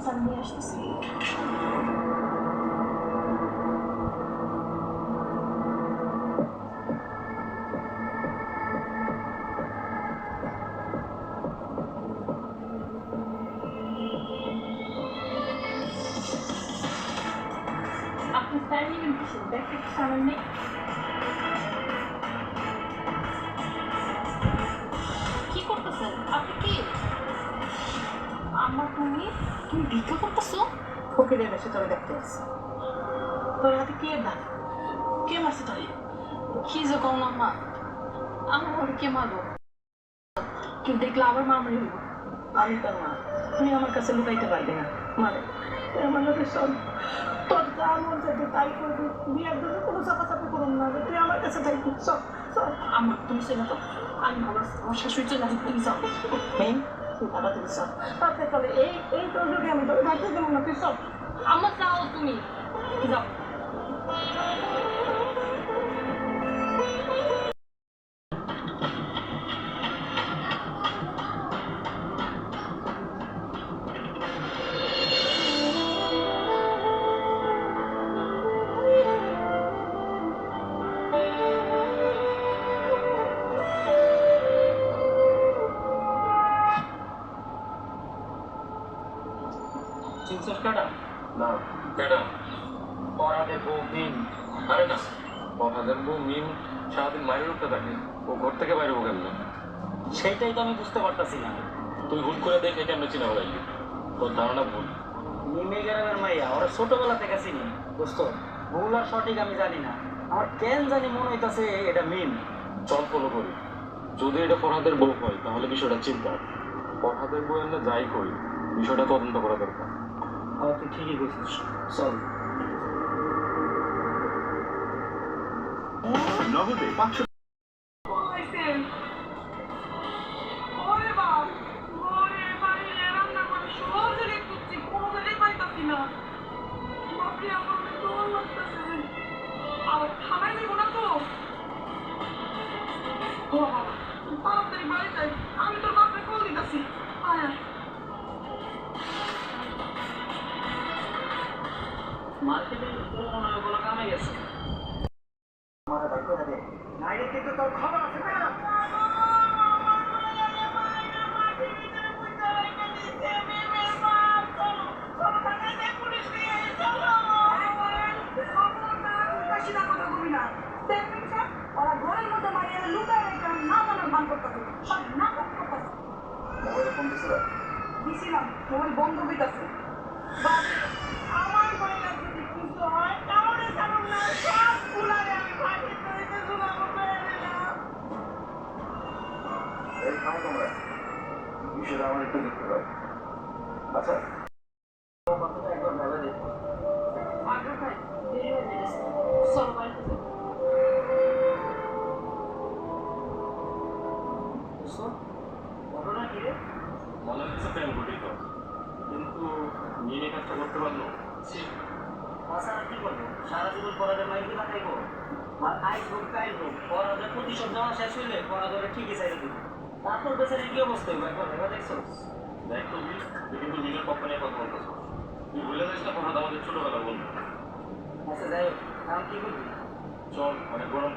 সামনে আসতেছি। আপনি স্যার নেবেন কিসের? ব্যাগটা কি সামনে নেই? কি করতেছেন আপনি? কি আমার তুমি ভিক্ষা করতেছো? ফকিরের বেশি তোরে দেখতে আসছি। তোর হাতে কে দান? কে মারছে তোরে? কি যে কম আম্মা, আমার ঘরে কে মারবো? কিন্তু দেখলে আবার মামড়ি হইব। আমি তোর মা, তুই আমার কাছে লুকাইতে পারবি না। মানে তুই আমার লোকের সব তোর যা মন চাইবে তাই করবি। বিয়ের জন্য কোনো চাপাচাপি করুন না, তুই আমার কাছে থাকবি। সব সব আম্মা তুমি চলে যাও, আমি আমার শাশুড়ি চলে আসবে, তুমি যাও। মেন তুই ভালো তুই সব তাতে চলে। এই এই তোর যদি আমি তোর থাকতে দেবো না, তুই সব। আম্মা যাও, তুমি যাও। চিনছস কাটা? না ম্যাডাম, পরাদের বউ মিম। আরে না, পরাদের বউ মিম সারাদিন মায়ের উঠতে থাকে, ও ঘর থেকে বাইরে হবো কেমন? সেইটাই তো আমি বুঝতে পারতাছি না। তুই হুট করে দেখে কেমন চিনা হলাইলি? তোর ধারণা ভুল। নিমে গ্রামের মাইয়া ওরা ছোটবেলা থেকে চিনি। দোস্ত ভুল আর সঠিক আমি জানি না, আমার কেন জানি মনে হইতাছে এটা মিম। চল ফলো করি। যদি এটা ফরহাদের বউ হয় তাহলে বিষয়টা চিন্তা। ফরহাদের বউ আমরা যাই করি, বিষয়টা তদন্ত করা দরকার। আর তুই ঠিকই বলছিস, চল। নগদে 500 আমি তোর বাপরে কল দিতেছি। মার্কেটে মনে হয় কোনো কামে গেছে। আমার ভাই করে দে, নাইলে কিন্তু তোর খবর আছে না। ওরা ঘরের মধ্যে মারিয়ে লুকায় রেখে না জানার ভান করতেছে, সব নাটক করতেছে। মোবাইলে ফোন দিছিল? দিছিলাম, মোবাইল বন্ধ হইতাছে। আমার বইয়ের যদি কিছু হয় কাউরে জানুন না, সব গুলারে আমি ফাঁকি তৈরিতে জুলাবো করে দিলাম। এই থামো তোমরা, বিষয়টা আমার একটু দেখতে দাও। আচ্ছা কথাটা একবার ভেবে দেখ। আগ্রহ ভাই দেরি হয়ে গেছে, চলো বাড়িতে যাও। দোস্ত ঘটনা কি রে? মনে হচ্ছে প্রেম ঘটিত, কিন্তু নিয়ে কাজটা করতে পারলো। তাছাড়া কি করবো? সারা জীবন পরাদের মাইক দিবা খাইবো। আর আইস হোক কাইল হোক, পরাদের প্রতিশোধ নেওয়া শেষ হইলে পরাদের ঠিকই চাইলে দিব। তারপর বেচারে কি অবস্থা হইব একবার ভেবে দেখছো? দেখ তো তুই কিন্তু নিজের পক্ষ নিয়ে কথা বলতেছ। তুই ভুলে যাস না ফরহাদ আমাদের ছোটবেলা বন্ধু। আচ্ছা যাই হোক, এখন কি করবি? চল, অনেক গরম